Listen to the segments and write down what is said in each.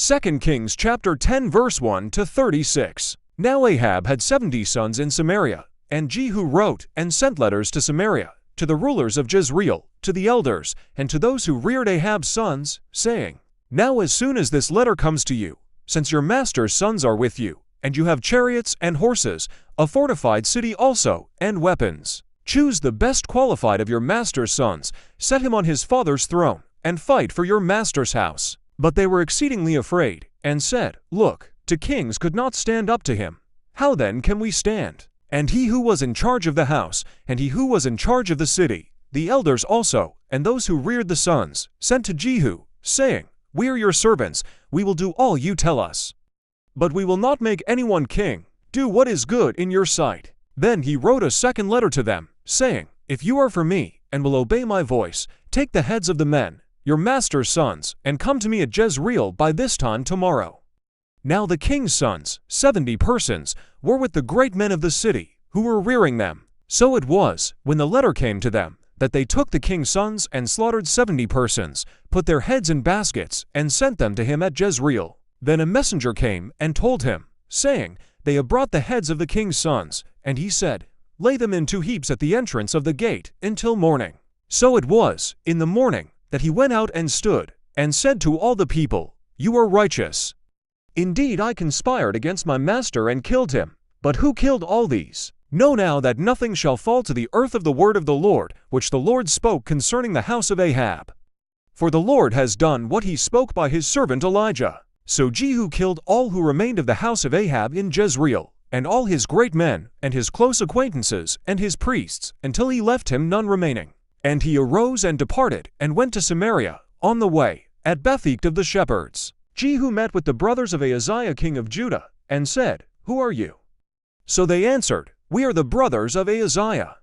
2 Kings chapter 10 verse 1 to 36. Now Ahab had 70 sons in Samaria, and Jehu wrote and sent letters to Samaria, to the rulers of Jezreel, to the elders, and to those who reared Ahab's sons, saying, Now as soon as this letter comes to you, since your master's sons are with you, and you have chariots and horses, a fortified city also, and weapons, choose the best qualified of your master's sons, set him on his father's throne, and fight for your master's house. But they were exceedingly afraid, and said, Look, to kings could not stand up to him. How then can we stand? And he who was in charge of the house, and he who was in charge of the city, the elders also, and those who reared the sons, sent to Jehu, saying, We are your servants, we will do all you tell us. But we will not make anyone king. Do what is good in your sight. Then he wrote a second letter to them, saying, If you are for me, and will obey my voice, take the heads of the men, your master's sons, and come to me at Jezreel by this time tomorrow. Now the king's sons, 70 persons, were with the great men of the city, who were rearing them. So it was, when the letter came to them, that they took the king's sons and slaughtered 70 persons, put their heads in baskets, and sent them to him at Jezreel. Then a messenger came and told him, saying, They have brought the heads of the king's sons. And he said, Lay them in 2 heaps at the entrance of the gate until morning. So it was, in the morning, that he went out and stood, and said to all the people, You are righteous. Indeed, I conspired against my master and killed him. But who killed all these? Know now that nothing shall fall to the earth of the word of the Lord, which the Lord spoke concerning the house of Ahab. For the Lord has done what he spoke by his servant Elijah. So Jehu killed all who remained of the house of Ahab in Jezreel, and all his great men, and his close acquaintances, and his priests, until he left him none remaining. And he arose and departed, and went to Samaria, on the way, at Betheked of the shepherds. Jehu met with the brothers of Ahaziah king of Judah, and said, Who are you? So they answered, We are the brothers of Ahaziah.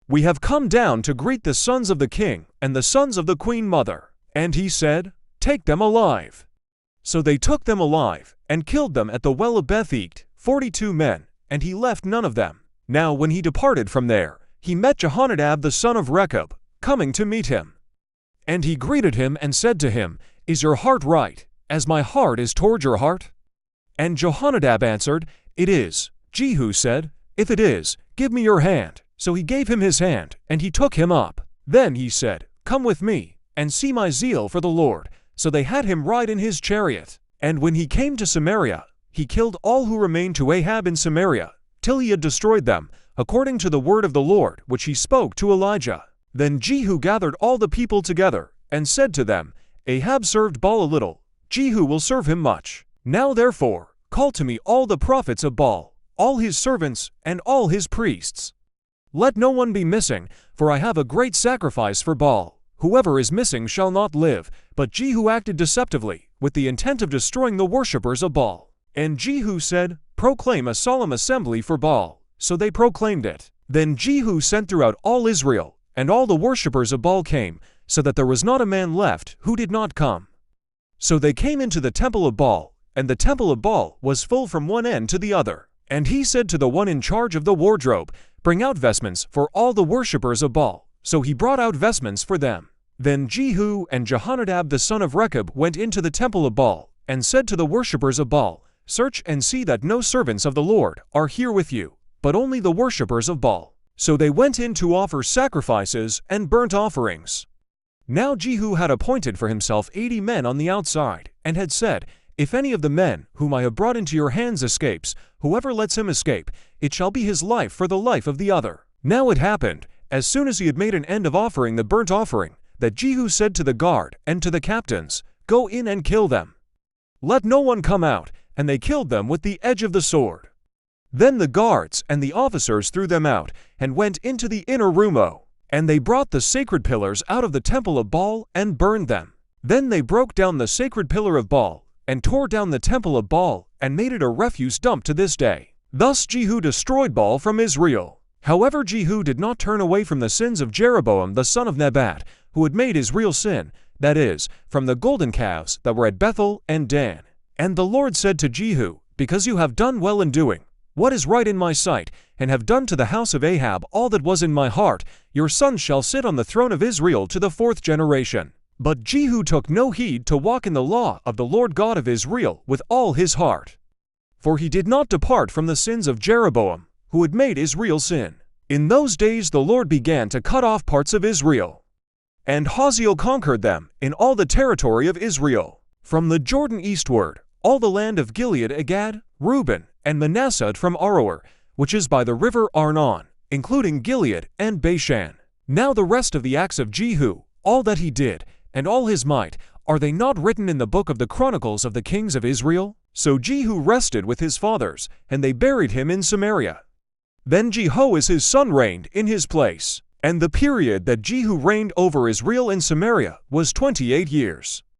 We have come down to greet the sons of the king, and the sons of the queen mother. And he said, Take them alive. So they took them alive, and killed them at the well of Betheked, 42 men, and he left none of them. Now when he departed from there, he met Jehonadab the son of Rechab, coming to meet him. And he greeted him and said to him, Is your heart right, as my heart is toward your heart? And Jehonadab answered, It is. Jehu said, If it is, give me your hand. So he gave him his hand, and he took him up. Then he said, Come with me, and see my zeal for the Lord. So they had him ride in his chariot. And when he came to Samaria, he killed all who remained to Ahab in Samaria, till he had destroyed them, according to the word of the Lord which he spoke to Elijah. Then Jehu gathered all the people together, and said to them, Ahab served Baal a little, Jehu will serve him much. Now therefore, call to me all the prophets of Baal, all his servants, and all his priests. Let no one be missing, for I have a great sacrifice for Baal. Whoever is missing shall not live. But Jehu acted deceptively, with the intent of destroying the worshippers of Baal. And Jehu said, Proclaim a solemn assembly for Baal. So they proclaimed it. Then Jehu sent throughout all Israel, and all the worshippers of Baal came, so that there was not a man left who did not come. So they came into the temple of Baal, and the temple of Baal was full from one end to the other. And he said to the one in charge of the wardrobe, Bring out vestments for all the worshippers of Baal. So he brought out vestments for them. Then Jehu and Jehonadab the son of Rechab went into the temple of Baal, and said to the worshippers of Baal, Search and see that no servants of the Lord are here with you, but only the worshippers of Baal. So they went in to offer sacrifices and burnt offerings. Now Jehu had appointed for himself 80 men on the outside, and had said, If any of the men whom I have brought into your hands escapes, whoever lets him escape, it shall be his life for the life of the other. Now it happened, as soon as he had made an end of offering the burnt offering, that Jehu said to the guard and to the captains, Go in and kill them. Let no one come out, and they killed them with the edge of the sword. Then the guards and the officers threw them out, and went into the inner room, and they brought the sacred pillars out of the temple of Baal and burned them. Then they broke down the sacred pillar of Baal, and tore down the temple of Baal, and made it a refuse dump to this day. Thus Jehu destroyed Baal from Israel. However, Jehu did not turn away from the sins of Jeroboam the son of Nebat, who had made Israel sin, that is, from the golden calves that were at Bethel and Dan. And the Lord said to Jehu, Because you have done well in doing what is right in my sight, and have done to the house of Ahab all that was in my heart, your son shall sit on the throne of Israel to the 4th generation. But Jehu took no heed to walk in the law of the Lord God of Israel with all his heart. For he did not depart from the sins of Jeroboam, who had made Israel sin. In those days the Lord began to cut off parts of Israel. And Hazael conquered them in all the territory of Israel, from the Jordan eastward, all the land of Gilead, Gad, Reuben, and Manasseh from Aroer, which is by the river Arnon, including Gilead and Bashan. Now the rest of the acts of Jehu, all that he did, and all his might, are they not written in the book of the Chronicles of the kings of Israel? So Jehu rested with his fathers, and they buried him in Samaria. Then Jehoash his son reigned in his place, and the period that Jehu reigned over Israel in Samaria was 28 years.